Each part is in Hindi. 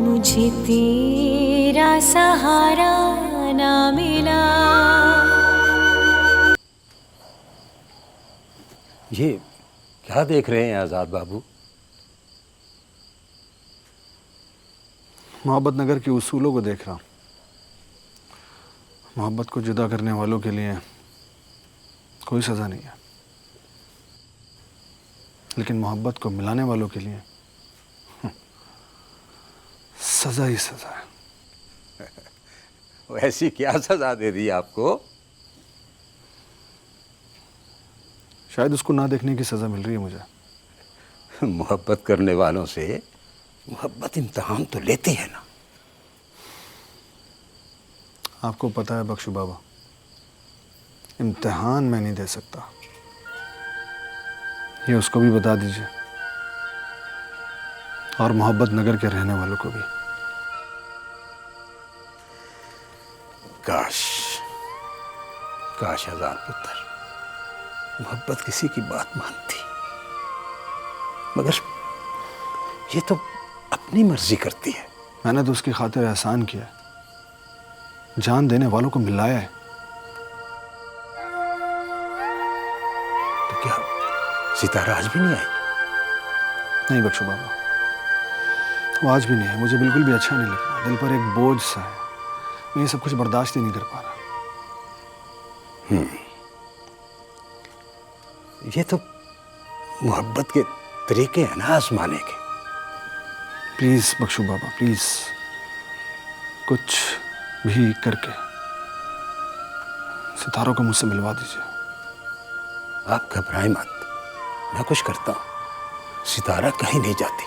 मुझे तेरा सहारा ना मिला। ये क्या देख रहे हैं आज़ाद बाबू? मोहब्बत नगर के उसूलों को देख रहा हूँ। मोहब्बत को जुदा करने वालों के लिए कोई सज़ा नहीं है, लेकिन मोहब्बत को मिलाने वालों के लिए सज़ा ही सज़ा है। वैसी क्या सज़ा दे दी आपको? शायद उसको ना देखने की सज़ा मिल रही है मुझे। मोहब्बत करने वालों से मोहब्बत इम्तिहान तो लेती है ना। आपको पता है बख्शू बाबा, इम्तिहान मैं नहीं दे सकता, ये उसको भी बता दीजिए, और मोहब्बत नगर के रहने वालों को भी। काश काश आज़ाद पुत्र मोहब्बत किसी की बात मानती, मगर ये तो अपनी मर्जी करती है। मैंने तो उसकी खातिर एहसान किया है, जान देने वालों को मिलाया है। तो क्या सितारा आज भी नहीं आई? नहीं बख्शू बाबा, वो आज भी नहीं है। मुझे बिल्कुल भी अच्छा नहीं लग रहा, दिल पर एक बोझ सा है। मैं ये सब कुछ बर्दाश्त ही नहीं कर पा रहा। ये तो मोहब्बत के तरीके हैं ना आजमाने के। प्लीज़ बख्शू बाबा, प्लीज़ कुछ भी करके सितारों को मुझसे मिलवा दीजिए। आप घबराएं मत, मैं कुछ करता हूँ। सितारा कहीं नहीं जाती।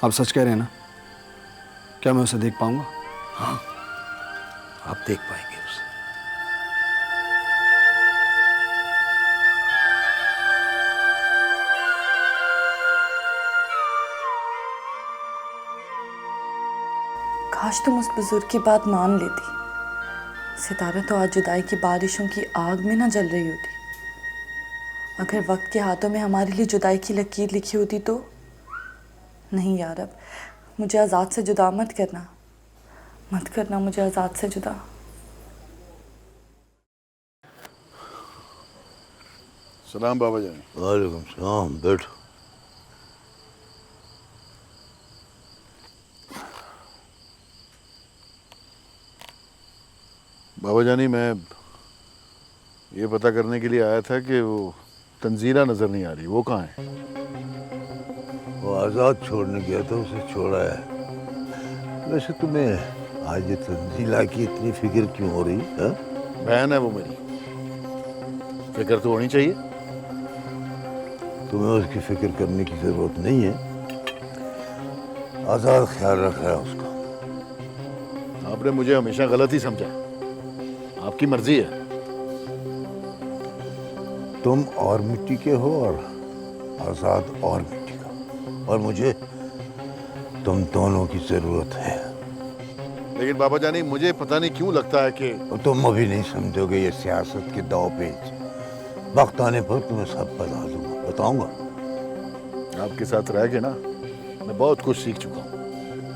आप सच कह रहे हैं ना? क्या मैं उसे देख पाऊंगा? हाँ, आप देख पाएंगे उसे। काश तुम उस बुजुर्ग की बात मान लेती। सितारा तो आज जुदाई की बारिशों की आग में ना जल रही होती। अगर वक्त के हाथों में हमारे लिए जुदाई की लकीर लिखी होती तो। नहीं यार, अब मुझे आज़ाद से जुदा मत करना मुझे आज़ाद से जुदा। सलाम बाबा जान। वालेकुम सलाम, बैठो। बाबा जानी, मैं ये पता करने के लिए आया था कि वो तंजीला नजर नहीं आ रही, वो कहाँ है? वो आज़ाद छोड़ने गया था, उसे छोड़ा है। वैसे तुम्हें आज ये तंजीला की इतनी फिक्र क्यों हो रही है? बहन है वो मेरी, फिक्र तो होनी चाहिए। तुम्हें उसकी फिक्र करने की जरूरत नहीं है, आज़ाद ख्याल रख रहा है उसका। आपने मुझे हमेशा गलत ही समझा, आपकी मर्जी है। तुम और मिट्टी के हो और आज़ाद और मिट्टी का, और मुझे तुम दोनों की जरूरत है। लेकिन बाबा जानी, मुझे पता नहीं क्यों लगता है कि तुम अभी नहीं समझोगे ये सियासत के दाव पेच। वक्त आने पर तुम्हें सब बताऊंगा। आपके साथ रह के ना मैं बहुत कुछ सीख चुका हूँ,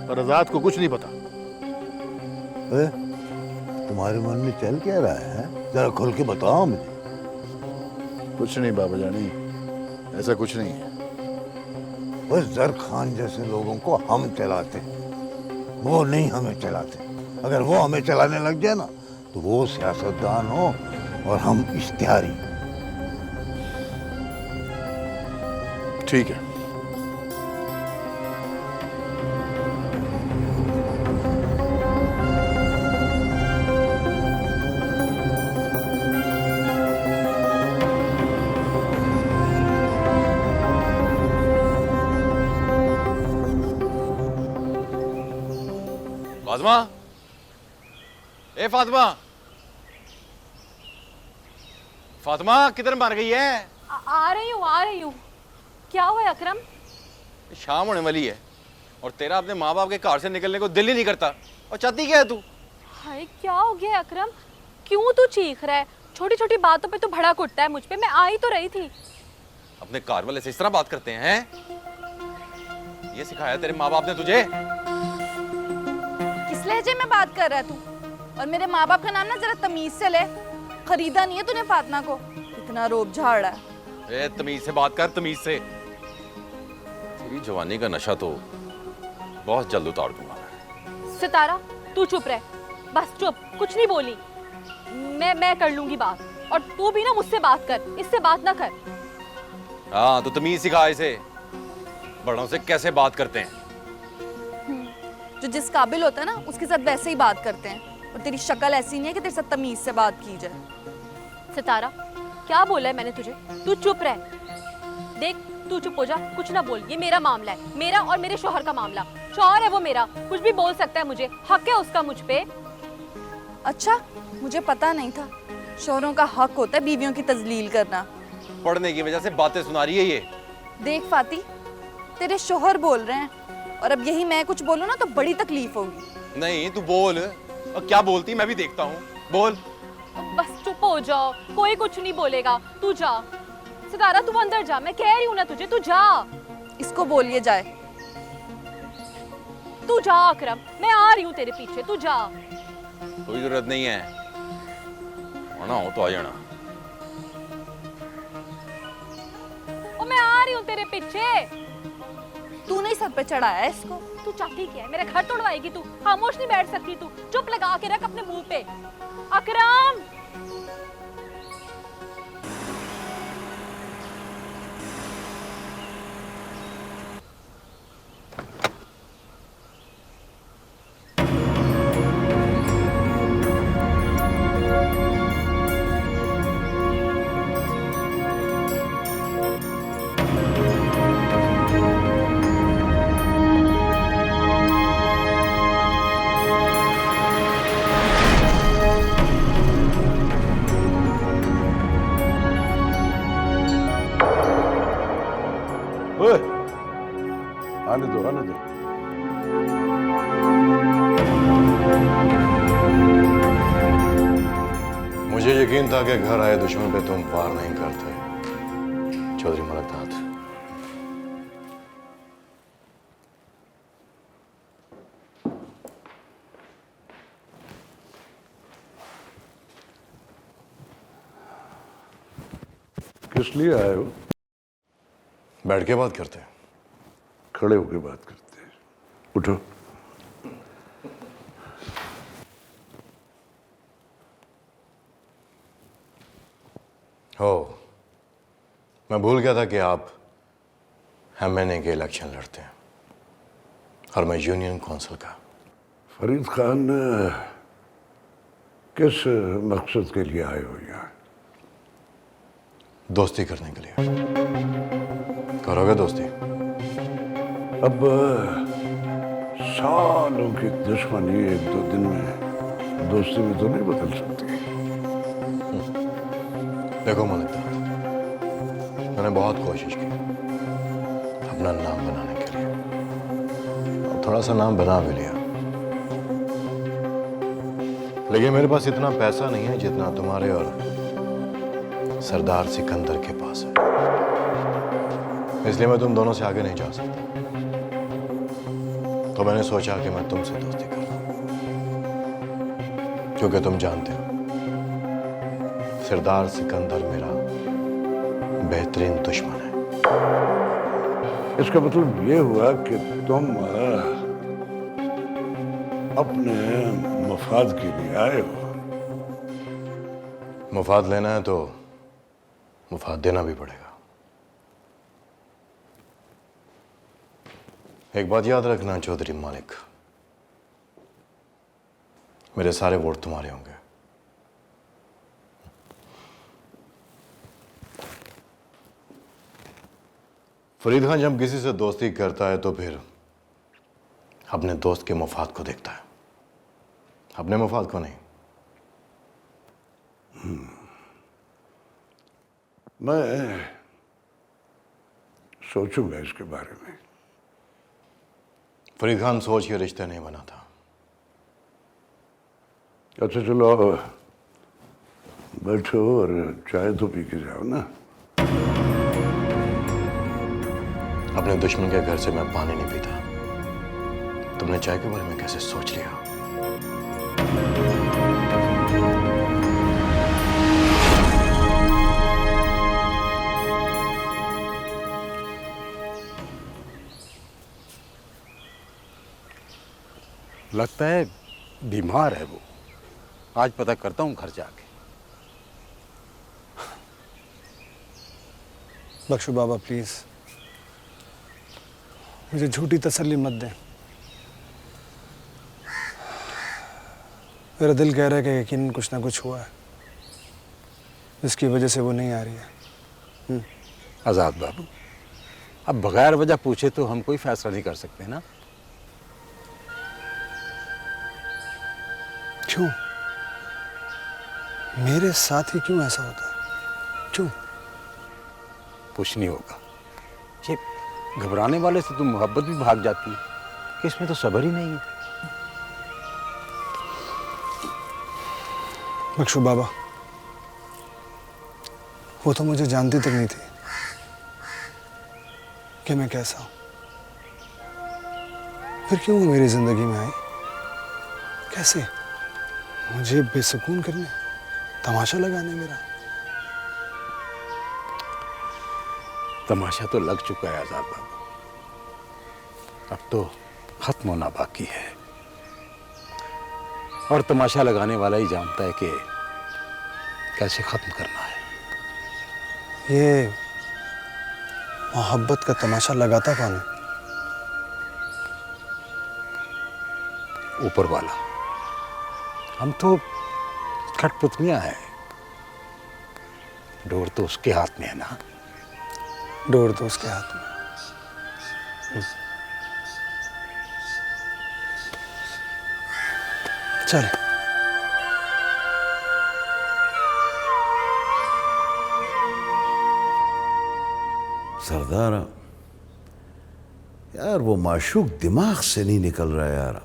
पर आज़ाद को कुछ नहीं पता। तुम्हारे मन में चल क्या रहा है? जरा खुल के बताओ मुझे। कुछ नहीं बाबा जानी, ऐसा कुछ नहीं है। बस जर खान जैसे लोगों को हम चलाते, वो नहीं हमें चलाते। अगर वो हमें चलाने लग जाए ना, तो वो सियासतदान हो और हम इश्तिहारी। ठीक है। फातिमा, ए फातिमा, फातिमा किधर मर गई है? आ रही हूँ। क्या हुआ अकरम? शाम होने वाली है और तेरा अपने माँ बाप के घर से निकलने को दिल ही नहीं करता। और चाहती क्या है तू? हाय, क्या हो गया अकरम? क्यों तू चीख रहा है? छोटी छोटी बातों पे तो भड़क उठता है मुझ पे। मैं आ ही तो रही थी। अपने घर वाले से इस तरह बात करते हैं? ये सिखाया तेरे माँ बाप ने तुझे? किस लहजे में बात कर रहा है तू? और मेरे माँ बाप का नाम ना जरा तमीज से ले। खरीदा नहीं है तूने फातिमा को, इतना रोब झाड़ रहा है। ए, तमीज से बात कर, तमीज से। तेरी जवानी का नशा तो बहुत जल्द उतार दूंगा। सितारा तू चुप रह, बस चुप, कुछ नहीं बोली। मैं कर लूंगी बात, और तू भी ना मुझसे बात कर, इससे बात ना कर। हाँ तो तमीज सिखा इसे, बड़ों से कैसे बात करते हैं। जो जिस काबिल होता है ना उसके साथ वैसे ही बात करते हैं। और तेरी शक्ल ऐसी नहीं है कि तेरे साथ तमीज से बात की जाए। सितारा क्या बोला है मैंने तुझे? तू चुप रह। देख तू चुप हो जा, कुछ ना बोल। ये मेरा मामला है, मेरा और मेरे शौहर का मामला। शौहर है वो मेरा, कुछ भी बोल सकता है मुझे, हक है उसका मुझ पे। अच्छा, मुझे पता नहीं था शौहरों का हक होता है बीवियों की तजलील करना। पढ़ने की वजह से बातें सुना रही है ये। देख फाती, तेरे शौहर बोल रहे हैं, और अब यही मैं कुछ बोलूं ना तो बड़ी तकलीफ होगी। नहीं तू बोल, और क्या बोलती मैं भी देखता हूँ, बोल। बस चुप हो जाओ, कोई कुछ नहीं बोलेगा, तू जा। सितारा तू अंदर जा, मैं कह रही हूँ ना तुझे, तू जा। इसको बोलिए जाए। तू जा अकरम, मैं आ रही हूँ तेरे पीछे, तू जा। कोई जरूरत नहीं है, आना हो तो आ जाना। और मैं आ रही हूँ तेरे पीछे। तूने ही सर पे चढ़ाया है इसको। तू चाहती क्या है? मेरा घर तोड़वाएगी तू? खामोश नहीं बैठ सकती तू? चुप लगा के रख अपने मुंह पे। अकरम ओए, आने दो, आने दो। मुझे यकीन था कि घर आए दुश्मन पे तुम वार नहीं करते, चौधरी मलकनाथ। किस लिए आए हो? बैठ के बात करते हैं। खड़े होके बात करते हैं। उठो। हो, मैं भूल गया था कि आप एमएनए के इलेक्शन लड़ते हैं और मैं यूनियन काउंसिल का। फरीद खान, किस मकसद के लिए आए हो यहाँ? दोस्ती करने के लिए। करोगे दोस्ती? अब सालों की दुश्मनी एक दो दिन में दोस्ती में तो नहीं बदल सकती। देखो मलिक, मैंने बहुत कोशिश की अपना नाम बनाने के लिए, और थोड़ा सा नाम बना भी लिया, लेकिन मेरे पास इतना पैसा नहीं है जितना तुम्हारे और सरदार सिकंदर के पास है। इसलिए मैं तुम दोनों से आगे नहीं जा सकता। तो मैंने सोचा कि मैं तुमसे दोस्ती कर लूं, क्योंकि तुम जानते हो सरदार सिकंदर मेरा बेहतरीन दुश्मन है। इसका मतलब ये हुआ कि तुम अपने मफाद के लिए आए हो। मुफाद लेना है तो मुफाद देना भी पड़ेगा। एक बात याद रखना चौधरी मालिक, मेरे सारे वोट तुम्हारे होंगे। फरीद खान जब किसी से दोस्ती करता है तो फिर अपने दोस्त के मफाद को देखता है, अपने मफाद को नहीं। मैं सोचूंगा इसके बारे में। फरीद खान सोच के रिश्ते नहीं बना था। अच्छा चलो बैठो और चाय तो पी के जाओ ना। अपने दुश्मन के घर से मैं पानी नहीं पीता। तुमने चाय के बारे में कैसे सोच लिया? लगता है बीमार है वो। आज पता करता हूँ घर जाके। बख्शो बाबा प्लीज, मुझे झूठी तसल्ली मत दें। मेरा दिल कह रहा है कि यकीनन कुछ ना कुछ हुआ है जिसकी वजह से वो नहीं आ रही है। आज़ाद बाबू, अब बगैर वजह पूछे तो हम कोई फैसला नहीं कर सकते ना। क्यों? मेरे साथ ही क्यों ऐसा होता है? क्यों? कुछ नहीं होगा। ये घबराने वाले से तो मोहब्बत भी भाग जाती है कि इसमें तो सब्र ही नहीं है। बख्शो बाबा, वो तो मुझे जानती तक नहीं थी कि मैं कैसा हूं। फिर क्यों वो मेरी जिंदगी में आई? कैसे? मुझे बेसुकून करने, तमाशा लगाने मेरा। तमाशा तो लग चुका है आज़ाद बाबू, अब तो खत्म होना बाकी है। और तमाशा लगाने वाला ही जानता है कि कैसे खत्म करना है। ये मोहब्बत का तमाशा लगाता कौन है? ऊपर वाला। हम तो कठपुतलियां हैं। डोर तो उसके हाथ में है ना। डोर तो उसके हाथ में। चल। सरदार, यार वो माशूक दिमाग से नहीं निकल रहा यार।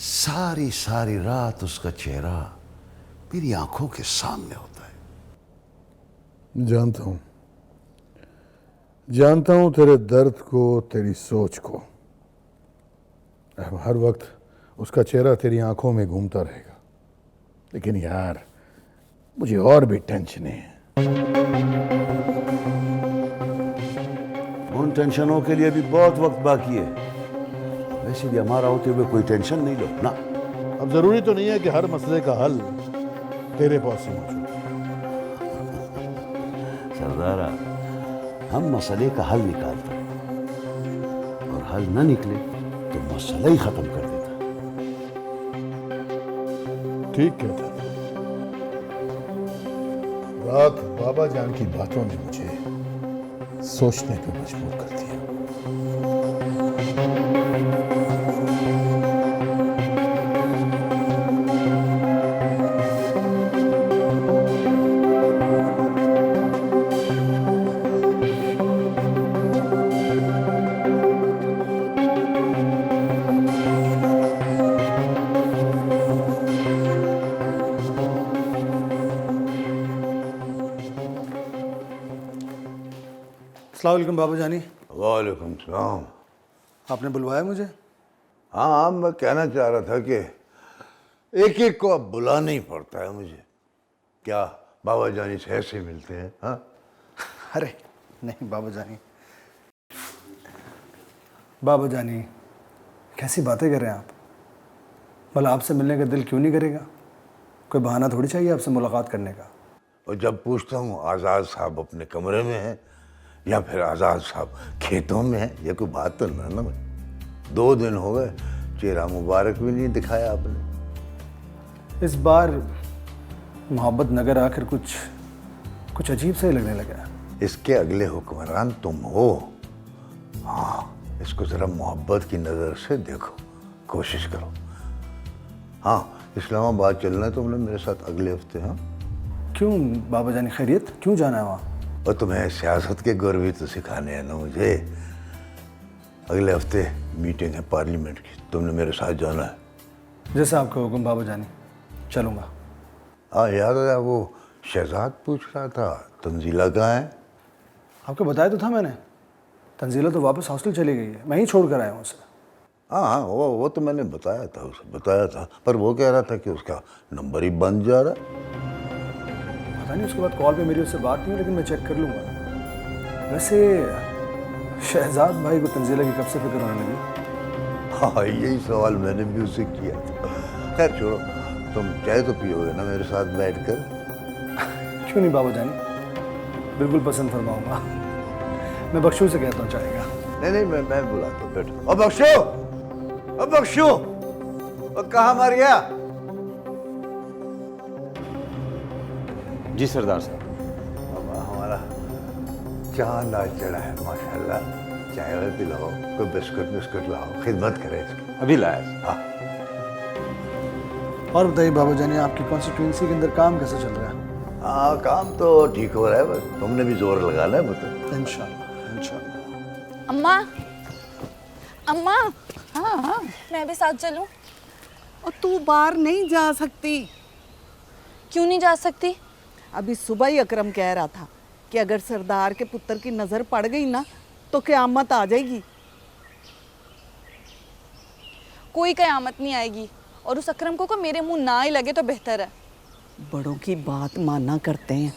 सारी सारी रात उसका चेहरा मेरी आंखों के सामने होता है। जानता हूं तेरे दर्द को, तेरी सोच को। अब हर वक्त उसका चेहरा तेरी आंखों में घूमता रहेगा। लेकिन यार, मुझे और भी टेंशन है। उन टेंशनों के लिए भी बहुत वक्त बाकी है। वैसे भी हमारा होते हुए कोई टेंशन नहीं लो ना। अब जरूरी तो नहीं है कि हर मसले का हल तेरे पास ही मौजूद। सरदारा, हम मसले का हल निकालते हैं और हल न निकले तो मसला ही खत्म कर देता। ठीक कहता है। रात बाबा जान की बातों ने मुझे सोचने पे मजबूर कर दिया। अस्सलाम वालेकुम बाबू जानी। वालेकुम सलाम। आपने बुलवाया मुझे? हाँ, मैं कहना चाह रहा था कि एक एक को अब बुलाना ही पड़ता है मुझे। क्या बाबा जानी से ऐसे मिलते हैं? हाँ, अरे नहीं बाबू जानी। बाबू जानी, कैसी बातें कर रहे हैं आप? भला आपसे मिलने का दिल क्यों नहीं करेगा? कोई बहाना थोड़ी चाहिए आपसे मुलाकात करने का। और जब पूछता हूँ आज़ाद साहब अपने कमरे में हैं या फिर आज़ाद साहब खेतों में हैं, ये कोई बात तो ना भाई। 2 दिन हो गए, चेहरा मुबारक भी नहीं दिखाया आपने। इस बार मोहब्बत नगर आकर कुछ अजीब सा ही लगने लगा। इसके अगले हुक्मरान तुम हो। हाँ, इसको ज़रा मोहब्बत की नज़र से देखो, कोशिश करो। हाँ, इस्लामाबाद चलना है तुमने मेरे साथ अगले हफ्ते। हाँ, क्यों बाबा जानी, खैरियत? क्यों जाना है वहाँ? और तुम्हें सियासत के गुर भी तो सिखाने हैं ना मुझे। अगले हफ्ते मीटिंग है पार्लियामेंट की, तुमने मेरे साथ जाना है। जैसा आपका हुक्म बाबा जानी, चलूँगा। हाँ, याद आया, वो शहजाद पूछ रहा था तंजीला कहाँ है? आपको बताया तो था मैंने, तंजीला तो वापस हॉस्टल चली गई है, मैं ही छोड़ कर आया हूँ उसे। हाँ हाँ, वो तो मैंने बताया था, उसे बताया था, पर वो कह रहा था कि उसका नंबर ही बंद जा रहा है। पता नहीं, उसके बाद कॉल पे मेरी उससे बात नहीं हुई, लेकिन मैं चेक कर लूँगा। वैसे शहजाद भाई को तंजीला की कब से फिक्र होने लगी? हाँ, यही सवाल मैंने भी उससे किया था। खैर छोड़ो, तुम चाय तो पियोगे ना मेरे साथ बैठकर? क्यों नहीं बाबू जानी, बिल्कुल पसंद फरमाऊंगा। मैं बख्शू से कहता हूँ चाय का। नहीं, मैं बुलाता हूँ, बैठो। अब बख्शू, कहाँ मर गया? जी सरदार साहब। अब हमारा चांद आज चढ़ा है माशाल्लाह। चाय वाय पिलाओ, कोई बिस्कुट लाओ, खिदमत करे इसकी। अभी लाया। हाँ। और बताइए बाबू जानी, आपकी कॉन्स्टिट्यूंसी के अंदर काम कैसे चल रहा है? हाँ, काम तो ठीक हो रहा है, बस तुमने भी जोर लगाना है मतलब। इंशाल्लाह इंशाल्लाह। अम्मा, अम्मा। हाँ, मैं भी साथ चलूं? और तू बाहर नहीं जा सकती। क्यों नहीं जा सकती? अभी सुबह ही अकरम कह रहा था कि अगर सरदार के पुत्र की नज़र पड़ गई ना तो क़यामत आ जाएगी। कोई कयामत नहीं आएगी, और उस अकरम को मेरे मुंह ना ही लगे तो बेहतर है। बड़ों की बात माना करते हैं।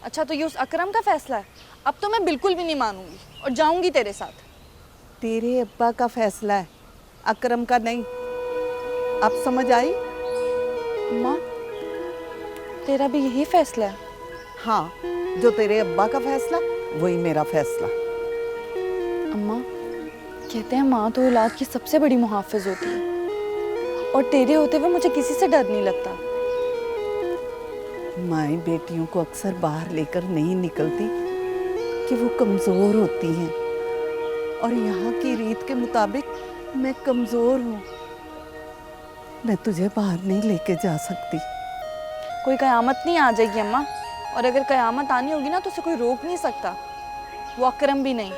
अच्छा, तो ये उस अकरम का फैसला है? अब तो मैं बिल्कुल भी नहीं मानूंगी और जाऊंगी तेरे साथ। तेरे अब्बा का फैसला है, अकरम का नहीं। अब समझ आई? अम्मा, तेरा भी यही फैसला है? हाँ, जो तेरे अब्बा का फैसला वही मेरा फैसला। अम्मा, कहते हैं माँ तो औलाद की सबसे बड़ी मुहाफिज होती है, और तेरे होते हुए मुझे किसी से डर नहीं लगता। माएँ बेटियों को अक्सर बाहर लेकर नहीं निकलती कि वो कमज़ोर होती हैं, और यहाँ की रीत के मुताबिक मैं कमज़ोर हूँ। मैं तुझे बाहर नहीं लेके जा सकती। कोई कयामत नहीं आ जाएगी अम्मा, और अगर कयामत आनी होगी ना तो उसे कोई रोक नहीं सकता, वो अकरम भी नहीं।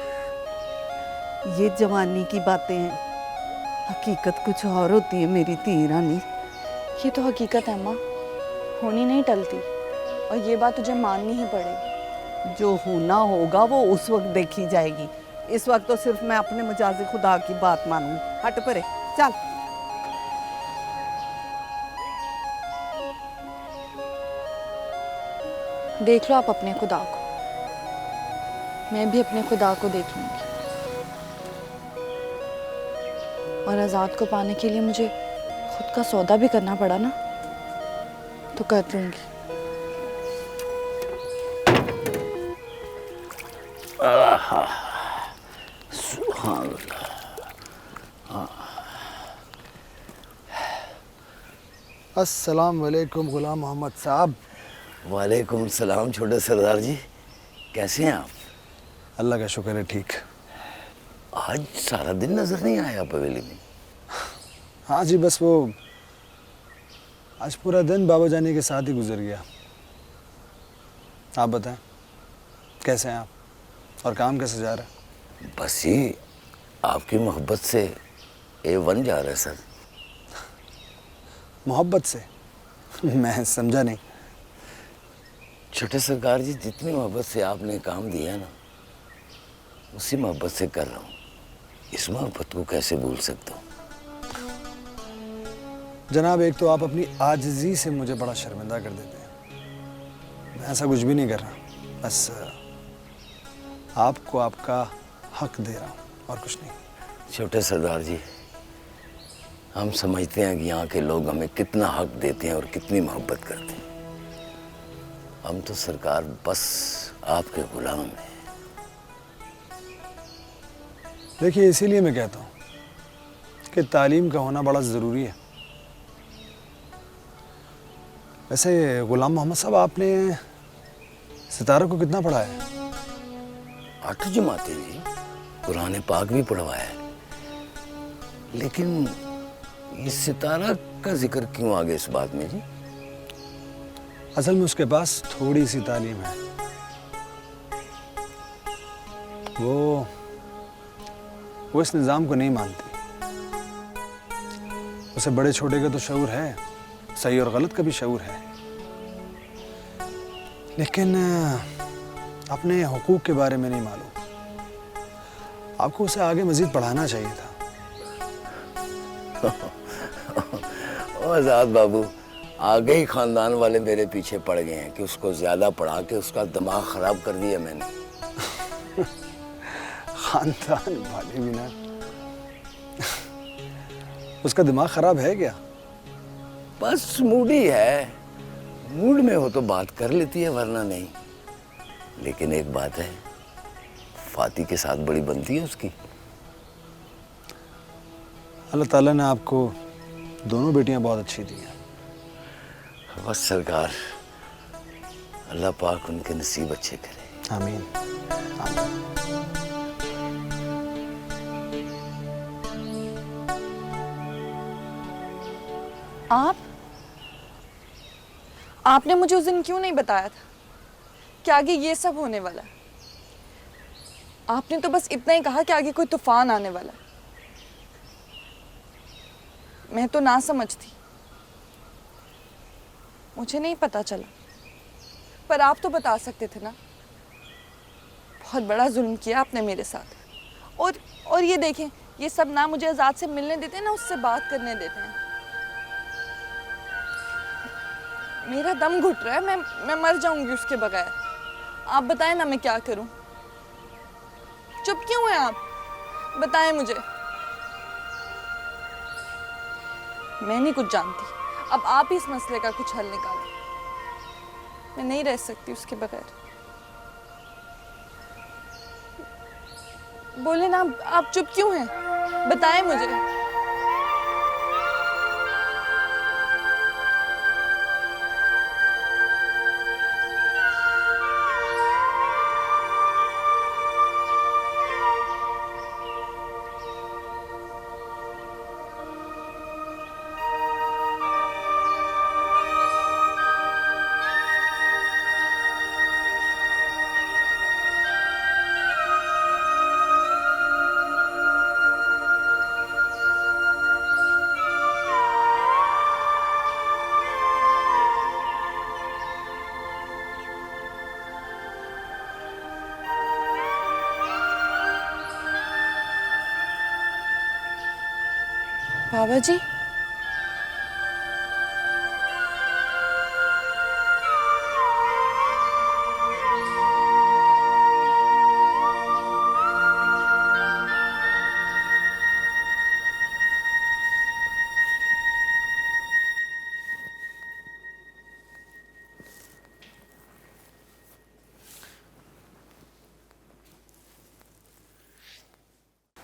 ये जवानी की बातें हैं, हकीकत कुछ और होती है मेरी धी रानी। ये तो हकीकत है अम्मा, होनी नहीं टलती, और ये बात तुझे माननी ही पड़ेगी। जो होना होगा वो उस वक्त देखी जाएगी। इस वक्त तो सिर्फ मैं अपने मजाजी खुदा की बात मानूंगी। हट परे, चल। देख लो आप अपने खुदा को, मैं भी अपने खुदा को देख लूंगी, और आज़ाद को पाने के लिए मुझे खुद का सौदा भी करना पड़ा ना तो कर लूंगी। अस्सलाम वालेकुम गुलाम मोहम्मद साहब। वालेकुम सलाम छोटे सरदार जी, कैसे हैं आप? अल्लाह का शुक्र है, ठीक। आज सारा दिन नजर नहीं आया आप हवेली में। हाँ जी, बस वो आज पूरा दिन बाबा जानी के साथ ही गुजर गया। आप बताएं, कैसे हैं आप और काम कैसे जा रहा है? बस ये आपकी मोहब्बत से A1 जा रहा है सर। मोहब्बत से? मैं समझा नहीं। छोटे सरकार जी, जितनी मोहब्बत से आपने काम दिया ना, उसी मोहब्बत से कर रहा हूँ। इस मोहब्बत को कैसे भूल सकता हूँ? जनाब, एक तो आप अपनी आजिज़ी से मुझे बड़ा शर्मिंदा कर देते हैं। मैं ऐसा कुछ भी नहीं कर रहा, बस आपको आपका हक दे रहा हूँ और कुछ नहीं। छोटे सरदार जी, हम समझते हैं कि यहाँ के लोग हमें कितना हक देते हैं और कितनी मोहब्बत करते हैं। हम तो सरकार बस आपके गुलाम हैं। देखिए, इसीलिए मैं कहता हूँ कि तालीम का होना बड़ा ज़रूरी है। वैसे गुलाम मोहम्मद साहब, आपने सितारा को कितना पढ़ाया है? 8 जमातें जी, कुरान पाक भी पढ़वाया है। लेकिन इस सितारा का जिक्र क्यों आ गया इस बात में जी? असल में उसके पास थोड़ी सी तालीम है। वो इस निज़ाम को नहीं मानती। उसे बड़े छोटे का तो शऊर है, सही और गलत का भी शऊर है, लेकिन अपने हुकूक के बारे में नहीं मालूम। आपको उसे आगे मजीद पढ़ाना चाहिए था। ओ आजाद बाबू, आगे ही खानदान वाले मेरे पीछे पड़ गए हैं कि उसको ज्यादा पढ़ा के उसका दिमाग खराब कर दिया मैंने। खानदान वाले भी ना, उसका दिमाग खराब है क्या? बस मूडी है, मूड में हो तो बात कर लेती है वरना नहीं। लेकिन एक बात है, फाती के साथ बड़ी बनती है उसकी। अल्लाह ताला ने आपको दोनों बेटियां बहुत अच्छी दी हैं। बस सरकार, अल्लाह पाक उनके नसीब अच्छे करे। आमीन आमीन। आपने मुझे उस दिन क्यों नहीं बताया था कि आगे ये सब होने वाला है? आपने तो बस इतना ही कहा कि आगे कोई तूफान आने वाला है। मैं तो ना समझ थी, मुझे नहीं पता चला। पर आप तो बता सकते थे ना। बहुत बड़ा जुल्म किया आपने मेरे साथ। और ये देखें, ये सब ना मुझे आजाद से मिलने देते हैं ना उससे बात करने देते हैं। मेरा दम घुट रहा है, मैं मर जाऊंगी उसके बगैर। आप बताएं ना मैं क्या करूं? चुप क्यों हैं आप? बताएं मुझे। मैं नहीं कुछ जानती, अब आप ही इस मसले का कुछ हल निकालें। मैं नहीं रह सकती उसके बगैर। बोले ना, आप चुप क्यों हैं? बताएं मुझे। बाबा जी,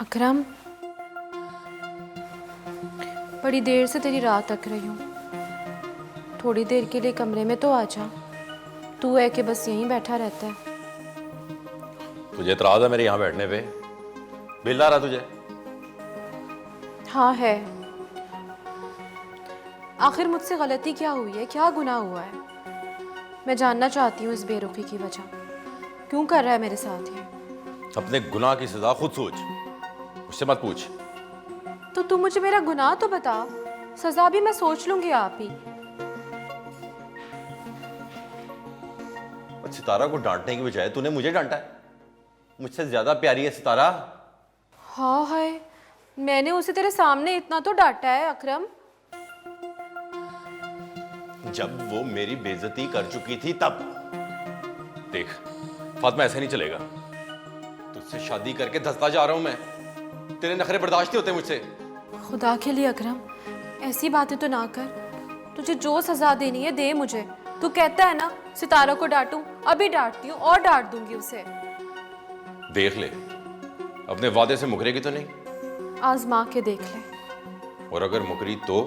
अकरम, बड़ी देर से तेरी राह तक रही हूँ। थोड़ी देर के लिए कमरे में तो आ जा। तू है कि बस यहीं बैठा रहता है। तुझे इतराज है मेरे यहाँ बैठने पे? बिल आ रहा तुझे? हाँ है। आखिर मुझसे गलती क्या हुई है? क्या गुनाह हुआ है? मैं जानना चाहती हूँ इस बेरुखी की वजह। क्यों कर रहा है मेरे साथ ये? अपने गुनाह की सजा खुद सोच, मुझसे मत पूछ। तो तू मुझे मेरा गुनाह तो बता, सजा भी मैं सोच लूंगी आप ही। सितारा को डांटने की बजाय तूने मुझे डांटा है। मुझसे ज्यादा प्यारी है सितारा। हाँ है, मैंने उसे तेरे सामने इतना तो डांटा है अकरम। जब वो मेरी बेइज्जती कर चुकी थी तब। देख फातिमा, ऐसे नहीं चलेगा। तुझसे शादी करके धंसता जा रहा हूं मैं। तेरे नखरे बर्दाश्त नहीं होते मुझसे। खुदा के लिए अकरम, ऐसी बातें तो ना कर। तुझे जो सजा देनी है दे मुझे। तू कहता है ना सितारा को डांटूं, अभी डांटती हूँ और डांट दूंगी उसे। देख ले, अपने वादे से मुकरेगी तो नहीं? आजमा के देख ले। और अगर मुकरी तो?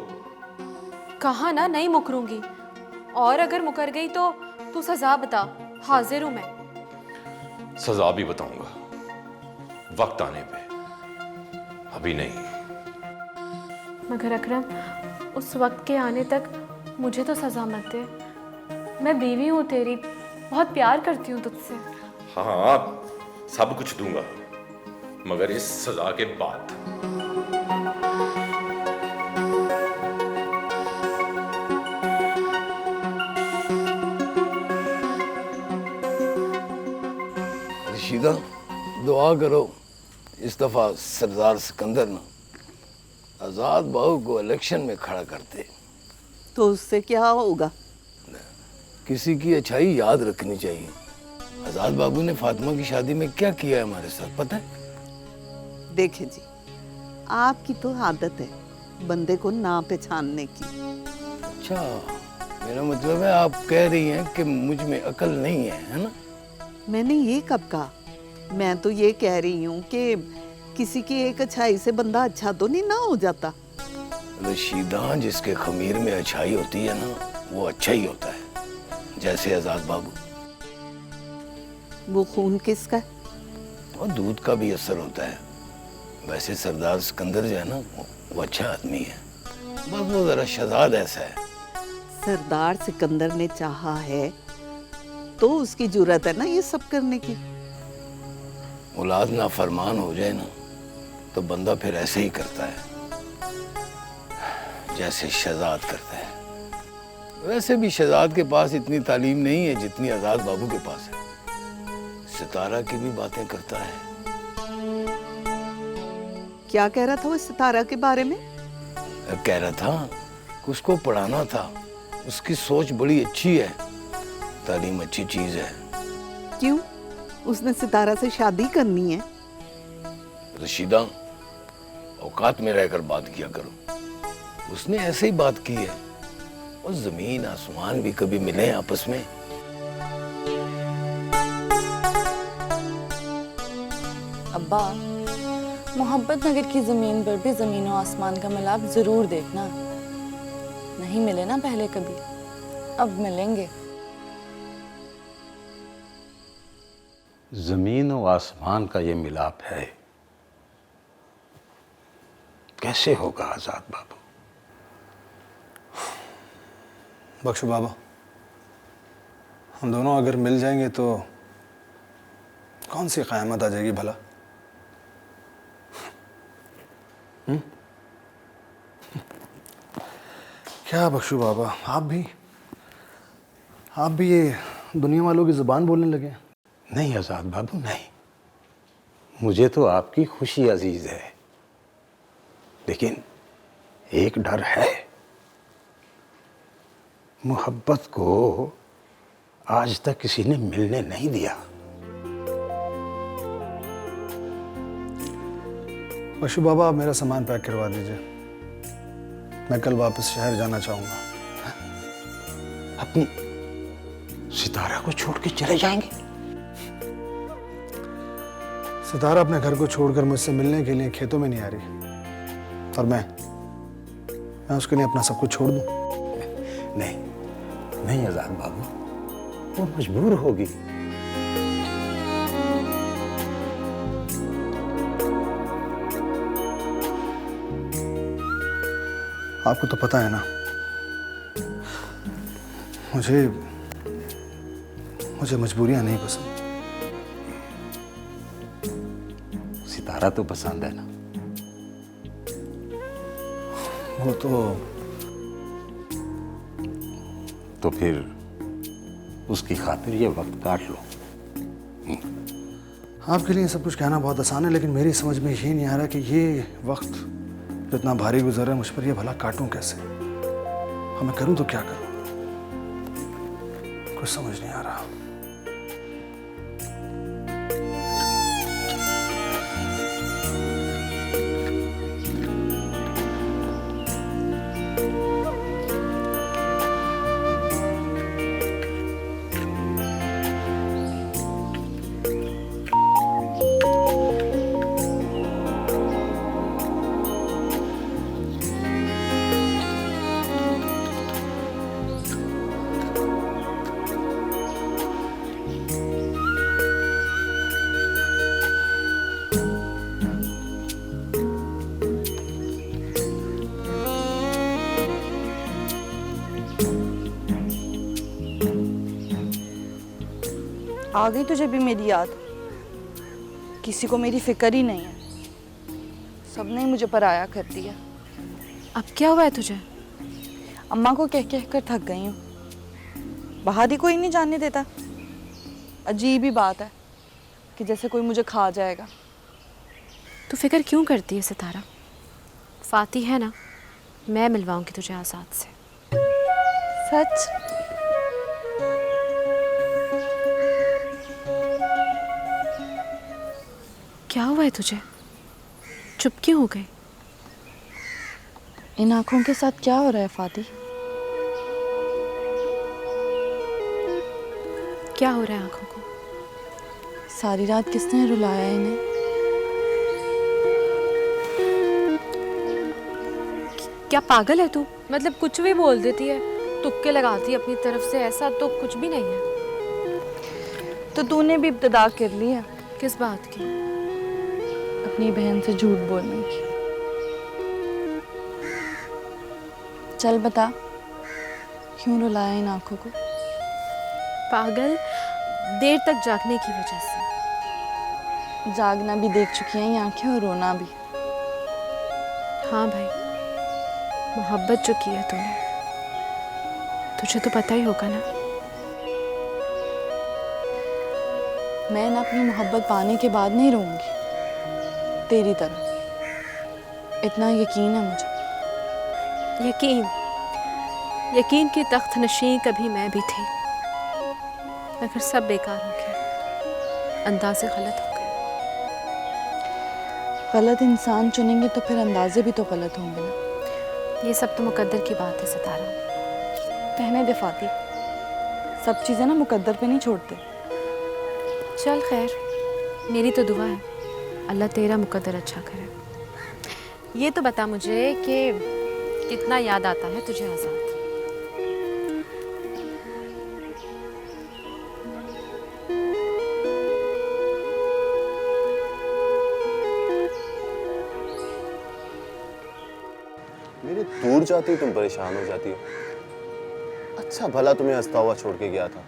कहा ना नहीं मुकरूंगी। और अगर मुकर गई तो तू सजा बता, हाजिर हूं मैं। सजा भी बताऊंगा वक्त आने पे, अभी नहीं। मगर अकरम, उस वक्त के आने तक मुझे तो सजा मत दे। मैं बीवी हूँ तेरी, बहुत प्यार करती हूँ तुझसे। हाँ, सब कुछ दूंगा, मगर इस सजा के बाद। रशीदा, दुआ करो इस दफा सरदार सिकंदर ना आजाद बाबू को इलेक्शन में खड़ा करते तो उससे क्या होगा? किसी की अच्छाई याद रखनी चाहिए। आजाद बाबू ने फातिमा की शादी में क्या किया है हमारे साथ पता है? देखे जी, आपकी तो आदत है बंदे को ना पहचानने की। अच्छा, मेरा मतलब है आप कह रही हैं कि मुझ में अकल नहीं है ना? मैंने ये कब कहा? मैं तो ये कह रही हूँ कि किसी की एक अच्छाई से बंदा अच्छा तो नहीं ना हो जाता। रशीदा, जिसके खमीर में अच्छाई होती है ना वो अच्छा ही होता है, जैसे आजाद बाबू। वो खून किसका है? और दूध का भी असर होता है। वैसे सरदार सिकंदर जो है ना वो अच्छा आदमी है, बस वो जरा शहजाद ऐसा है। सरदार सिकंदर ने चाहा है तो उसकी जुर्रत है ना ये सब करने की। औलाद नाफरमान हो जाए ना तो बंदा फिर ऐसे ही करता है जैसे शहजाद करता है। वैसे भी शहजाद के पास इतनी तालीम नहीं है जितनी आजाद बाबू के पास है। सितारा की भी बातें करता है। क्या कह रहा था वो सितारा के बारे में? कह रहा था कि उसको पढ़ाना था, उसकी सोच बड़ी अच्छी है, तालीम अच्छी चीज है। क्यों? उसने सितारा से शादी करनी है? रशीदा, औकात में रहकर बात किया करो। उसने ऐसे ही बात की है, और जमीन आसमान भी कभी मिले आपस में। अब्बा, मोहब्बत नगर की जमीन पर भी जमीन और आसमान का मिलाप जरूर देखना। नहीं मिले ना पहले कभी, अब मिलेंगे। जमीन और आसमान का ये मिलाप है, कैसे होगा आजाद बाबू? बख्शो बाबा, हम दोनों अगर मिल जाएंगे तो कौन सी क़यामत आ जाएगी भला? क्या बख्शो बाबा, आप भी ये दुनिया वालों की ज़ुबान बोलने लगे? नहीं आजाद बाबू, नहीं। मुझे तो आपकी खुशी अजीज है, लेकिन एक डर है। मोहब्बत को आज तक किसी ने मिलने नहीं दिया। बख्शो बाबा, आप मेरा सामान पैक करवा दीजिए, मैं कल वापस शहर जाना चाहूँगा। अपनी सितारा को छोड़ के चले जाएंगे? सितारा अपने घर को छोड़कर मुझसे मिलने के लिए खेतों में नहीं आ रही, और मैं उसके लिए अपना सब कुछ छोड़ दूं? नहीं नहीं आजाद बाबू, वो मजबूर होगी। आपको तो पता है ना, मुझे मजबूरियां नहीं पसंद। सितारा तो पसंद है ना? वो तो फिर उसकी खातिर ये वक्त काट लो। आपके लिए सब कुछ कहना बहुत आसान है, लेकिन मेरी समझ में ये नहीं आ रहा कि ये वक्त जो इतना भारी गुजर रहा है मुझ पर, ये भला काटूं कैसे? और मैं करूं तो क्या करूं? कुछ समझ नहीं आ रहा। आ गई तुझे भी मेरी याद? किसी को मेरी फिक्र ही नहीं है, सबने ही मुझे पराया कर दिया। अब क्या हुआ है तुझे? अम्मा को कह कह कर थक गई हूँ, बाहर ही कोई नहीं जाने देता। अजीब ही बात है कि जैसे कोई मुझे खा जाएगा। तू फिक्र क्यों करती है सितारा? फाती है ना, मैं मिलवाऊंगी तुझे आजाद से। सच? क्या हुआ है तुझे? चुप क्यों हो गई? इन आंखों के साथ क्या हो रहा है फाती? क्या हो रहा है आंखों को? सारी रात किसने रुलाया इन्हें? क्या पागल है तू? मतलब कुछ भी बोल देती है, तुक्के लगाती है अपनी तरफ से। ऐसा तो कुछ भी नहीं है। तो तूने भी इब्तिदा कर ली है किस बात की? अपनी बहन से झूठ बोलने की। चल बता, क्यों रुलाया इन आंखों को? पागल, देर तक जागने की वजह से। जागना भी देख चुकी हैं ये आंखें और रोना भी। हाँ भाई, मोहब्बत जो की है तूने, तुझे तो पता ही होगा ना। मैं ना अपनी मोहब्बत पाने के बाद नहीं रहूंगी तेरी तरह, इतना यकीन है मुझे। यकीन की तख्त नशीं कभी मैं भी थी, मगर सब बेकार हो गया, अंदाजे गलत हो गए। गलत इंसान चुनेंगे तो फिर अंदाजे भी तो गलत होंगे ना। ये सब तो मुकद्दर की बात है सितारा। रहने दे फाती, सब चीज़ें ना मुकद्दर पे नहीं छोड़ते। चल खैर, मेरी तो दुआ है अल्लाह तेरा मुकद्दर अच्छा करे। ये तो बता मुझे कि कितना याद आता है तुझे आजाद? मेरे दूर जाती तुम परेशान हो जाती हो। अच्छा भला तुम्हें हंसता हुआ छोड़ के गया था,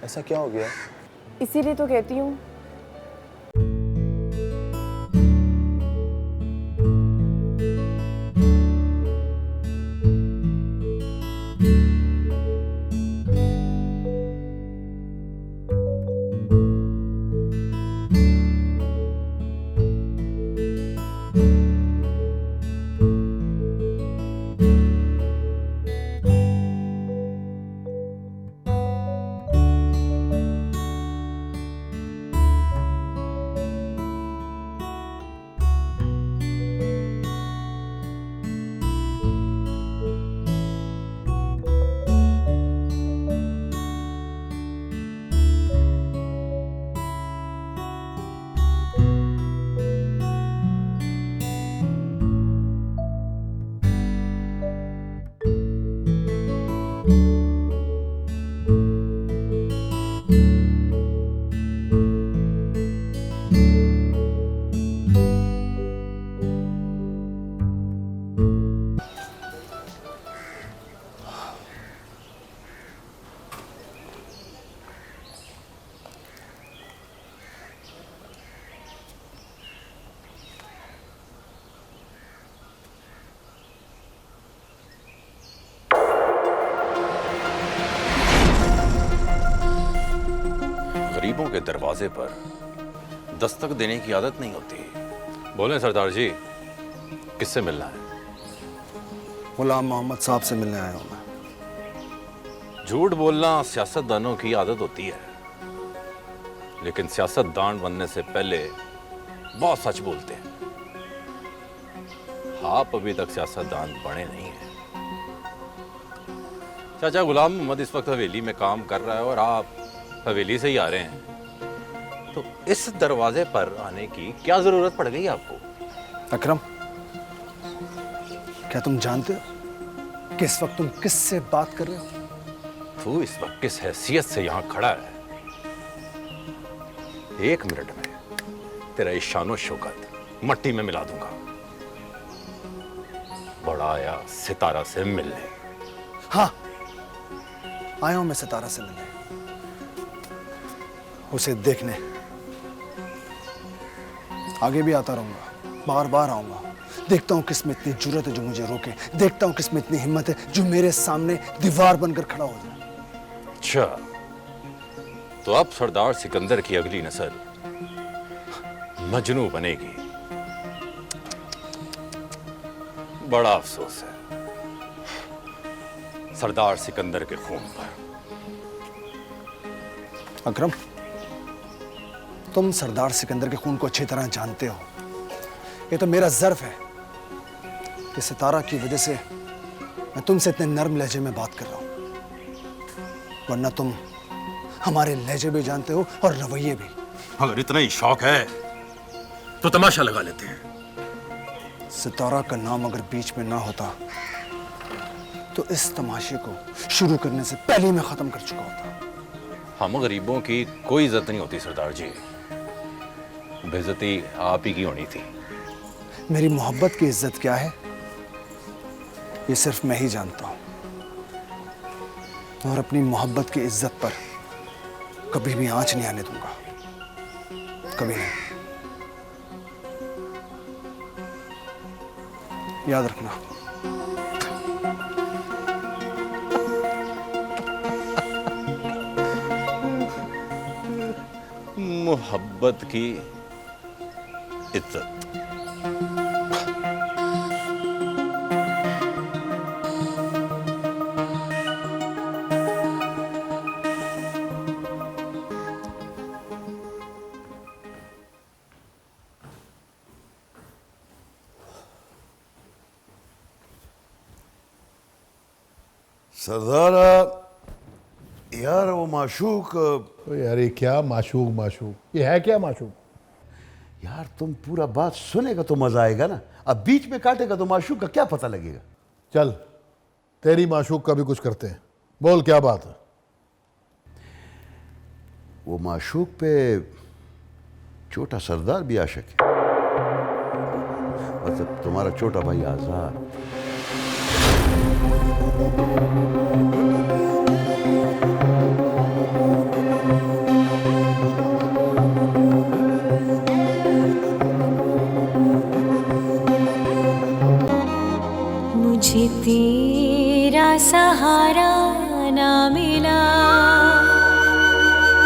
ऐसा क्या हो गया? इसीलिए तो कहती हूँ गरीबों के दरवाजे पर दस्तक देने की आदत नहीं होती। बोले सरदार जी, किससे मिलना है? गुलाम मोहम्मद साहब से मिलने आया हूँ मैं। झूठ बोलना सियासतदानों की आदत होती है, लेकिन सियासतदान बनने से पहले बहुत सच बोलते हैं। आप अभी तक सियासतदान बने नहीं हैं। चाचा गुलाम मोहम्मद इस वक्त हवेली में काम कर रहा है और आप हवेली से ही आ रहे हैं, तो इस दरवाजे पर आने की क्या जरूरत पड़ गई आपको? अकरम, क्या तुम जानते हो कि इस वक्त तुम किससे बात कर रहे हो? तू इस वक्त किस हैसियत से यहां खड़ा है? 1 मिनट में तेरा ईशानो शौकत मट्टी में मिला दूंगा। बड़ा आया सितारा से मिलने। हाँ, आया हूं मैं सितारा से मिलने, उसे देखने। आगे भी आता रहूंगा, बार बार आऊंगा। देखता हूं किसमें इतनी जुर्रत है जो मुझे रोके, देखता हूं किसमें इतनी हिम्मत है जो मेरे सामने दीवार बनकर खड़ा हो जाए। अच्छा, तो अब सरदार सिकंदर की अगली नस्ल मजनू बनेगी। बड़ा अफसोस है सरदार सिकंदर के खून पर। अकरम, तुम सरदार सिकंदर के खून को अच्छी तरह जानते हो। ये तो मेरा ज़र्फ है कि सितारा की वजह से मैं तुमसे इतने नर्म लहजे में बात कर रहा हूं, वरना तुम हमारे लहजे भी जानते हो और रवैये भी। अगर इतना ही शौक है तो तमाशा लगा लेते हैं। सितारा का नाम अगर बीच में ना होता तो इस तमाशे को शुरू करने से पहले ही मैं खत्म कर चुका होता। हम गरीबों की कोई इज्जत नहीं होती सरदार जी, बेइज्जती आप ही की होनी थी। मेरी मोहब्बत की इज्जत क्या है ये सिर्फ मैं ही जानता हूं, और अपनी मोहब्बत की इज्जत पर कभी भी आंच नहीं आने दूंगा, कभी नहीं। याद रखना। मोहब्बत की इज्जत। सरदारा, यार वो माशूक। यार ये क्या माशूक माशूक, ये है क्या माशूक? यार तुम पूरा बात सुनेगा तो मजा आएगा ना, अब बीच में काटेगा तो माशूक का क्या पता लगेगा। चल तेरी माशूक का भी कुछ करते हैं, बोल क्या बात है? वो माशूक पे छोटा सरदार भी आशिक है, मतलब तुम्हारा छोटा भाई आजाद। मुझे तेरा सहारा ना मिला,